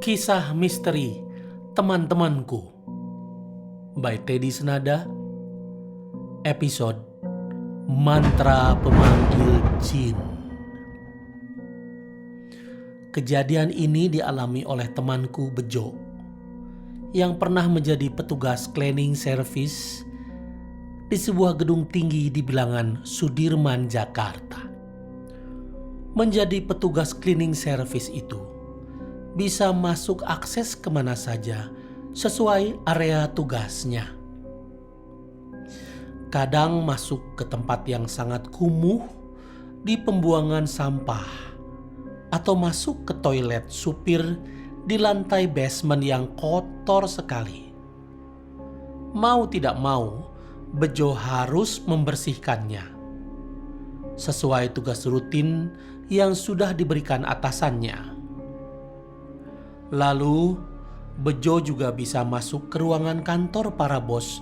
Kisah Misteri Teman-Temanku by Teddy Senada. Episode Mantra Pemanggil Jin. Kejadian ini dialami oleh temanku Bejo yang pernah menjadi petugas cleaning service di sebuah gedung tinggi di bilangan Sudirman, Jakarta. Menjadi petugas cleaning service itu bisa masuk akses kemana saja sesuai area tugasnya. Kadang masuk ke tempat yang sangat kumuh di pembuangan sampah, atau masuk ke toilet supir di lantai basement yang kotor sekali. Mau tidak mau, Bejo harus membersihkannya sesuai tugas rutin yang sudah diberikan atasannya. Lalu, Bejo juga bisa masuk ke ruangan kantor para bos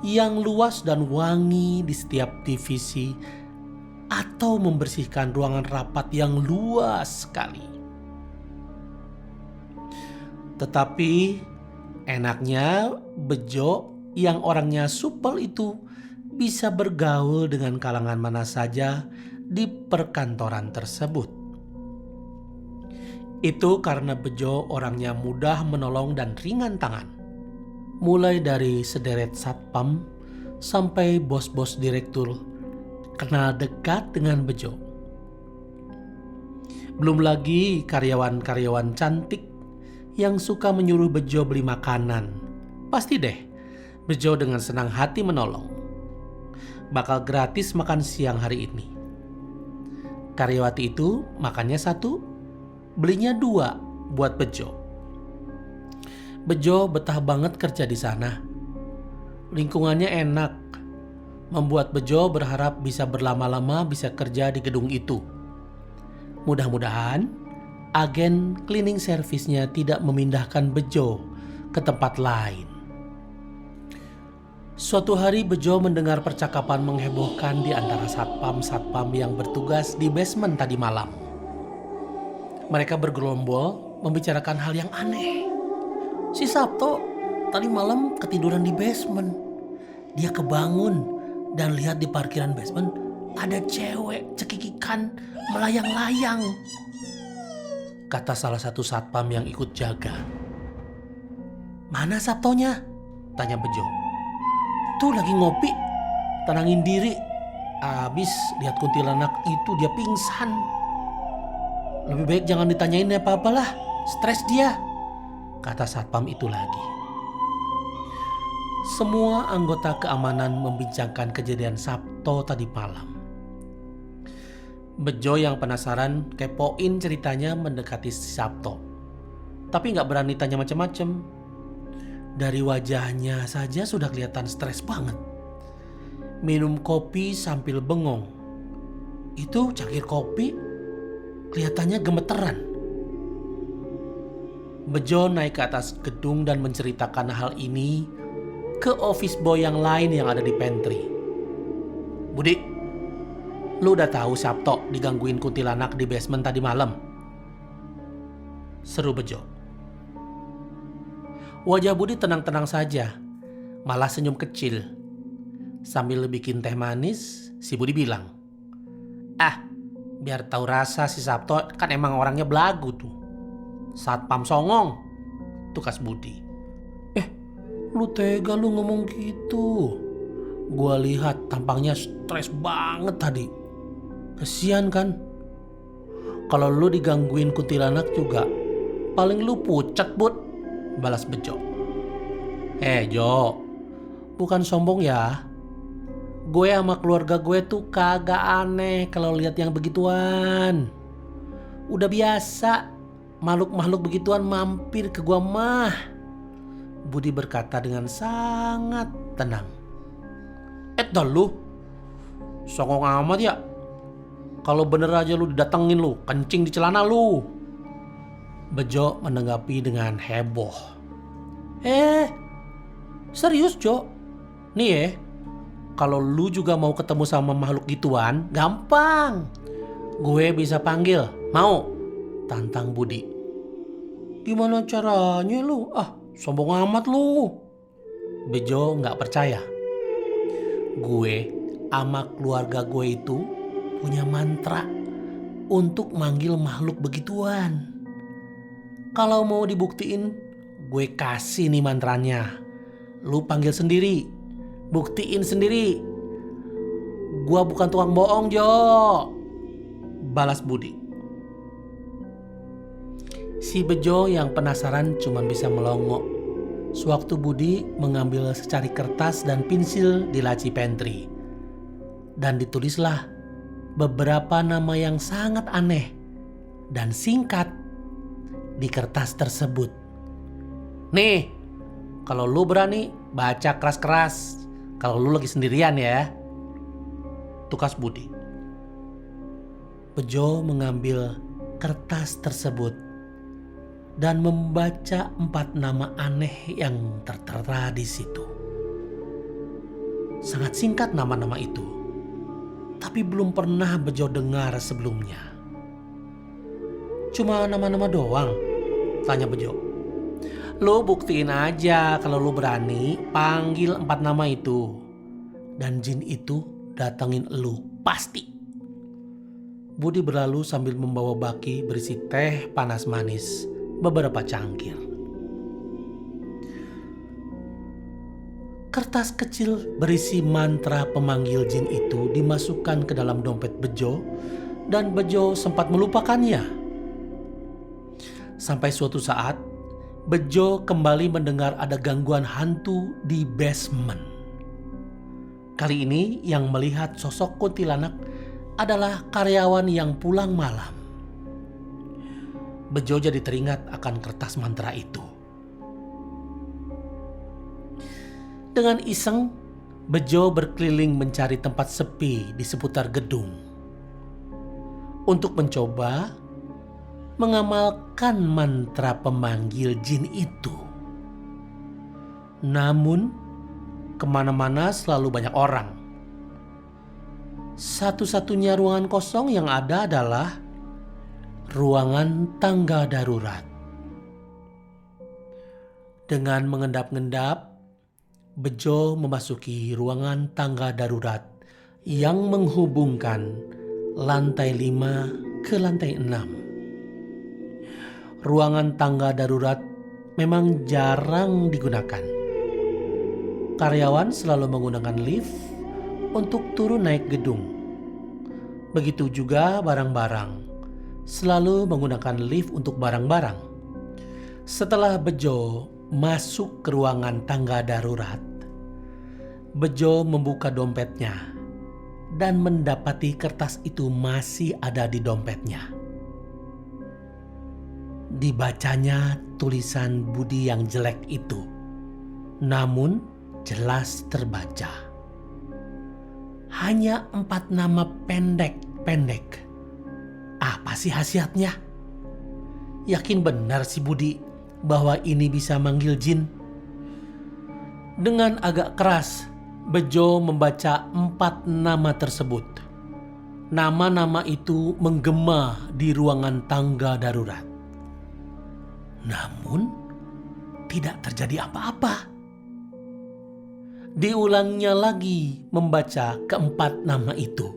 yang luas dan wangi di setiap divisi, atau membersihkan ruangan rapat yang luas sekali. Tetapi enaknya Bejo yang orangnya supel itu bisa bergaul dengan kalangan mana saja di perkantoran tersebut. Itu karena Bejo orangnya mudah menolong dan ringan tangan. Mulai dari sederet satpam sampai bos-bos direktur kenal dekat dengan Bejo. Belum lagi karyawan-karyawan cantik yang suka menyuruh Bejo beli makanan. Pasti deh, Bejo dengan senang hati menolong. Bakal gratis makan siang hari ini. Karyawati itu makannya 1, belinya 2 buat Bejo. Bejo betah banget kerja di sana. Lingkungannya enak, membuat Bejo berharap bisa berlama-lama bisa kerja di gedung itu. Mudah-mudahan agen cleaning service-nya tidak memindahkan Bejo ke tempat lain. Suatu hari Bejo mendengar percakapan menghebohkan di antara satpam-satpam yang bertugas di basement tadi malam. Mereka bergerombol membicarakan hal yang aneh. Si Sabto tadi malam ketiduran di basement. Dia kebangun dan lihat di parkiran basement ada cewek cekikikan melayang-layang. Kata salah satu satpam yang ikut jaga. "Mana Sabtonya?" tanya Bejo. "Tuh lagi ngopi, tenangin diri. Abis lihat kuntilanak itu dia pingsan. Lebih baik jangan ditanyain apa-apalah, stres dia," kata satpam itu lagi. Semua anggota keamanan membincangkan kejadian Sabto tadi malam. Bejo yang penasaran kepoin ceritanya mendekati si Sabto. Tapi gak berani tanya macam-macam. Dari wajahnya saja sudah kelihatan stres banget. Minum kopi sambil bengong. Itu cangkir kopi kelihatannya gemeteran. Bejo naik ke atas gedung dan menceritakan hal ini ke office boy yang lain yang ada di pantry. "Budi, lu udah tahu Sabto digangguin kuntilanak di basement tadi malam?" seru Bejo. Wajah Budi tenang-tenang saja, malah senyum kecil. Sambil bikin teh manis, si Budi bilang, "Biar tahu rasa si Sabto kan emang orangnya belagu tuh. Satpam songong," tukas Budi. Lu tega lu ngomong gitu. Gua lihat tampangnya stres banget tadi. Kesian kan? Kalau lu digangguin kuntilanak juga, paling lu pucat, Bud," balas Bejo. Jo, bukan sombong ya. Gue sama keluarga gue tuh kagak aneh kalau lihat yang begituan. Udah biasa makhluk-makhluk begituan mampir ke gua mah, Budi berkata dengan sangat tenang. Dah lu, songong amat ya. Kalau bener aja lu didatengin lu, kencing di celana lu. Bejo menanggapi dengan heboh. Serius Jo? Nih kalau lu juga mau ketemu sama makhluk gituan, gampang. Gue bisa panggil, mau? Tantang Budi. Gimana caranya lu? Sombong amat lu. Bejo nggak percaya. Gue sama keluarga gue itu punya mantra untuk manggil makhluk begituan. Kalau mau dibuktiin, gue kasih nih mantranya. Lu panggil sendiri, buktiin sendiri. Gua bukan tukang bohong, Jo. Balas Budi. Si Bejo yang penasaran cuma bisa melongo. Sewaktu Budi mengambil secari kertas dan pensil di laci pantry. Dan ditulislah beberapa nama yang sangat aneh dan singkat di kertas tersebut. Nih, kalau lu berani baca keras-keras. Kalau lu lagi sendirian ya. Tukas Budi. Bejo mengambil kertas tersebut dan membaca 4 nama aneh yang tertera di situ. Sangat singkat nama-nama itu, tapi belum pernah Bejo dengar sebelumnya. Cuma nama-nama doang? Tanya Bejo. Lu buktiin aja kalau lu berani panggil 4 nama itu. Dan jin itu datangin elu pasti. Budi berlalu sambil membawa baki berisi teh panas manis beberapa cangkir. Kertas kecil berisi mantra pemanggil jin itu dimasukkan ke dalam dompet Bejo dan Bejo sempat melupakannya. Sampai suatu saat Bejo kembali mendengar ada gangguan hantu di basement. Kali ini yang melihat sosok kuntilanak adalah karyawan yang pulang malam. Bejo jadi teringat akan kertas mantra itu. Dengan iseng, Bejo berkeliling mencari tempat sepi di seputar gedung. Untuk mencoba mengamalkan mantra pemanggil jin itu. Namun kemana-mana selalu banyak orang. Satu-satunya ruangan kosong yang ada adalah ruangan tangga darurat. Dengan mengendap-endap, Bejo memasuki ruangan tangga darurat yang menghubungkan lantai 5 ke lantai 6. Ruangan tangga darurat memang jarang digunakan. Karyawan selalu menggunakan lift untuk turun naik gedung. Begitu juga barang-barang, selalu menggunakan lift untuk barang-barang. Setelah Bejo masuk ke ruangan tangga darurat, Bejo membuka dompetnya dan mendapati kertas itu masih ada di dompetnya. Dibacanya tulisan Budi yang jelek itu, namun jelas terbaca. Hanya 4 nama pendek-pendek. Apa sih khasiatnya? Yakin benar si Budi bahwa ini bisa manggil jin? Dengan agak keras, Bejo membaca 4 nama tersebut. Nama-nama itu menggema di ruangan tangga darurat. Namun, tidak terjadi apa-apa. Diulangnya lagi membaca ke-4 nama itu.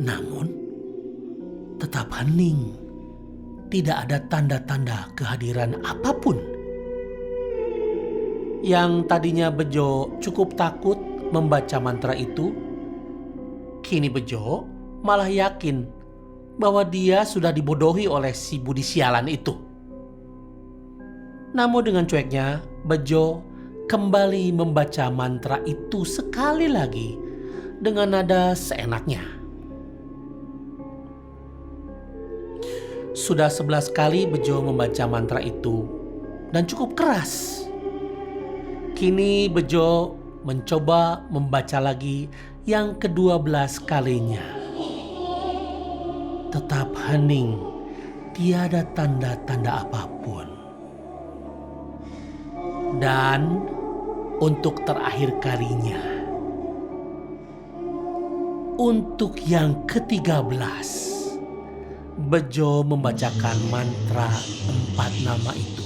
Namun, tetap hening. Tidak ada tanda-tanda kehadiran apapun. Yang tadinya Bejo cukup takut membaca mantra itu, kini Bejo malah yakin bahwa dia sudah dibodohi oleh si Budi sialan itu. Namun dengan cueknya, Bejo kembali membaca mantra itu sekali lagi dengan nada seenaknya. Sudah 11 kali Bejo membaca mantra itu dan cukup keras. Kini Bejo mencoba membaca lagi yang ke-12 kalinya. Tetap hening, tiada tanda-tanda apapun. Dan untuk terakhir kalinya, untuk yang ke-13, Bejo membacakan mantra 4 nama itu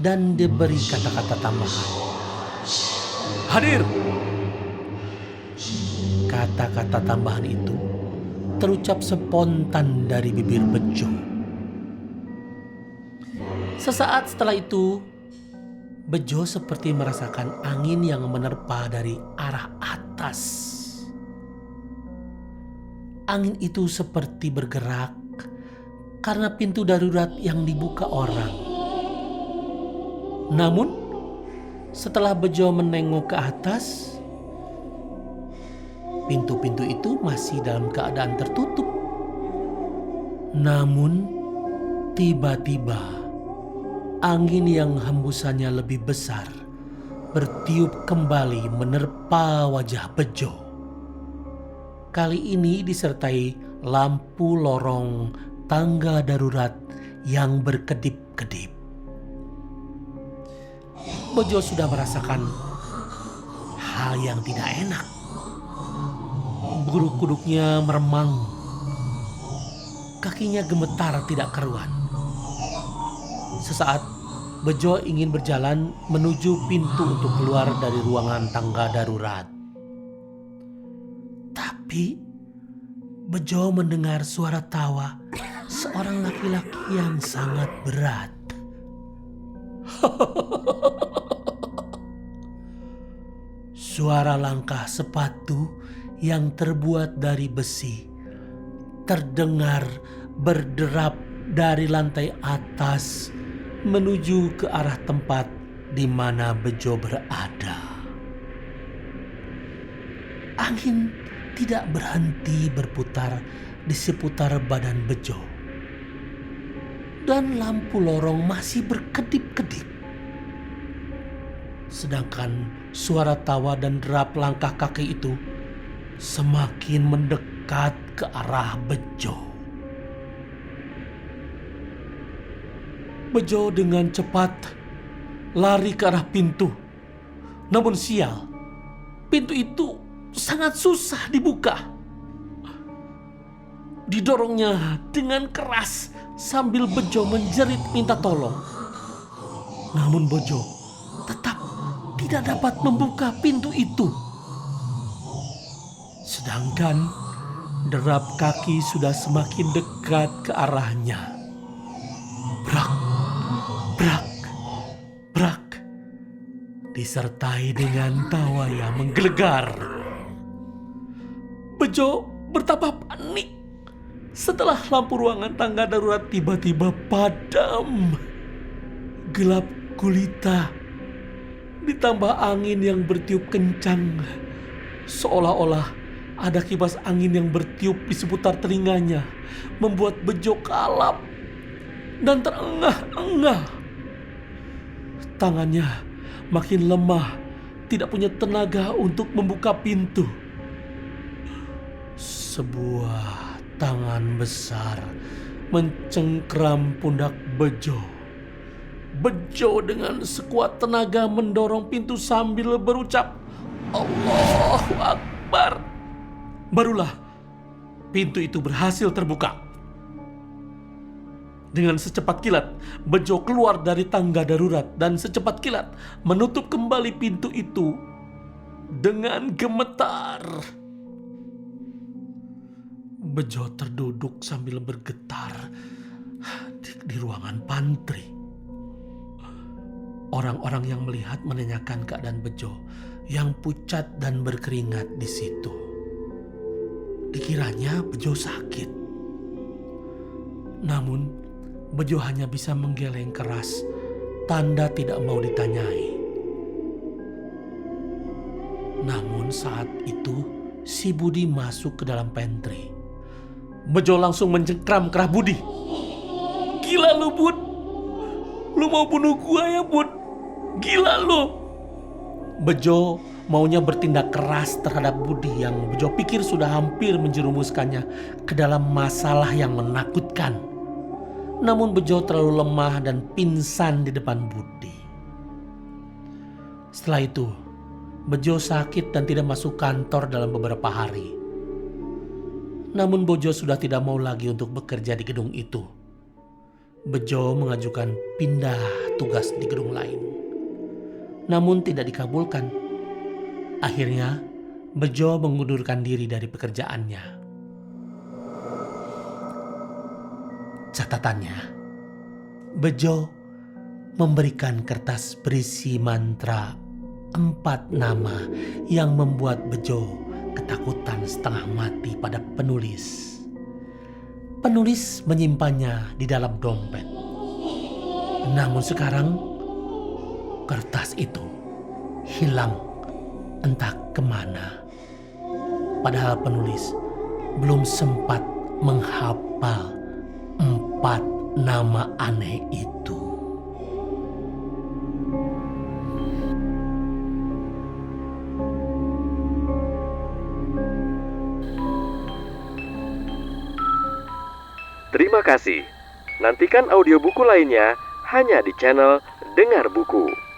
dan diberi kata-kata tambahan. Hadir! Kata-kata tambahan itu terucap spontan dari bibir Bejo. Sesaat setelah itu, Bejo seperti merasakan angin yang menerpa dari arah atas. Angin itu seperti bergerak karena pintu darurat yang dibuka orang. Namun, setelah Bejo menengok ke atas, pintu-pintu itu masih dalam keadaan tertutup. Namun, tiba-tiba angin yang hembusannya lebih besar bertiup kembali menerpa wajah Bejo. Kali ini disertai lampu lorong tangga darurat yang berkedip-kedip. Bejo sudah merasakan hal yang tidak enak. Bulu kuduknya meremang. Kakinya gemetar tidak karuan. Sesaat Bejo ingin berjalan menuju pintu untuk keluar dari ruangan tangga darurat. Tapi Bejo mendengar suara tawa seorang laki-laki yang sangat berat. Suara langkah sepatu yang terbuat dari besi terdengar berderap dari lantai atas menuju ke arah tempat di mana Bejo berada. Angin tidak berhenti berputar di seputar badan Bejo. Dan lampu lorong masih berkedip-kedip. Sedangkan suara tawa dan derap langkah kaki itu semakin mendekat ke arah Bejo. Bejo dengan cepat lari ke arah pintu. Namun sial, pintu itu sangat susah dibuka. Didorongnya dengan keras sambil Bejo menjerit minta tolong. Namun Bejo tetap tidak dapat membuka pintu itu. Sedangkan derap kaki sudah semakin dekat ke arahnya. Brak, brak, brak, disertai dengan tawa yang menggelegar. Bejo bertambah panik setelah lampu ruangan tangga darurat tiba-tiba padam. Gelap gulita, ditambah angin yang bertiup kencang. Seolah-olah ada kipas angin yang bertiup di seputar telinganya, membuat Bejo kalap dan terengah-engah. Tangannya makin lemah, tidak punya tenaga untuk membuka pintu. Sebuah tangan besar mencengkram pundak Bejo. Bejo dengan sekuat tenaga mendorong pintu sambil berucap, "Allahu Akbar." Barulah pintu itu berhasil terbuka. Dengan secepat kilat, Bejo keluar dari tangga darurat dan secepat kilat menutup kembali pintu itu dengan gemetar. Bejo terduduk sambil bergetar di ruangan pantry. Orang-orang yang melihat menanyakan keadaan Bejo yang pucat dan berkeringat di situ. Dikiranya Bejo sakit. Namun Bejo hanya bisa menggeleng keras, tanda tidak mau ditanyai. Namun saat itu si Budi masuk ke dalam pantry. Bejo langsung mencengkram kerah Budi. "Gila lu, Bud. Lu mau bunuh gua ya, Bud? Gila lu." Bejo maunya bertindak keras terhadap Budi yang Bejo pikir sudah hampir menjerumuskannya ke dalam masalah yang menakutkan. Namun Bejo terlalu lemah dan pingsan di depan Budi. Setelah itu, Bejo sakit dan tidak masuk kantor dalam beberapa hari. Namun Bejo sudah tidak mau lagi untuk bekerja di gedung itu. Bejo mengajukan pindah tugas di gedung lain. Namun tidak dikabulkan. Akhirnya Bejo mengundurkan diri dari pekerjaannya. Catatannya, Bejo memberikan kertas berisi mantra 4 nama yang membuat Bejo ketakutan setengah mati pada penulis. Penulis menyimpannya di dalam dompet. Namun sekarang kertas itu hilang entah kemana. Padahal penulis belum sempat menghafal 4 nama aneh itu. Terima kasih. Nantikan audiobuku lainnya hanya di channel Dengar Buku.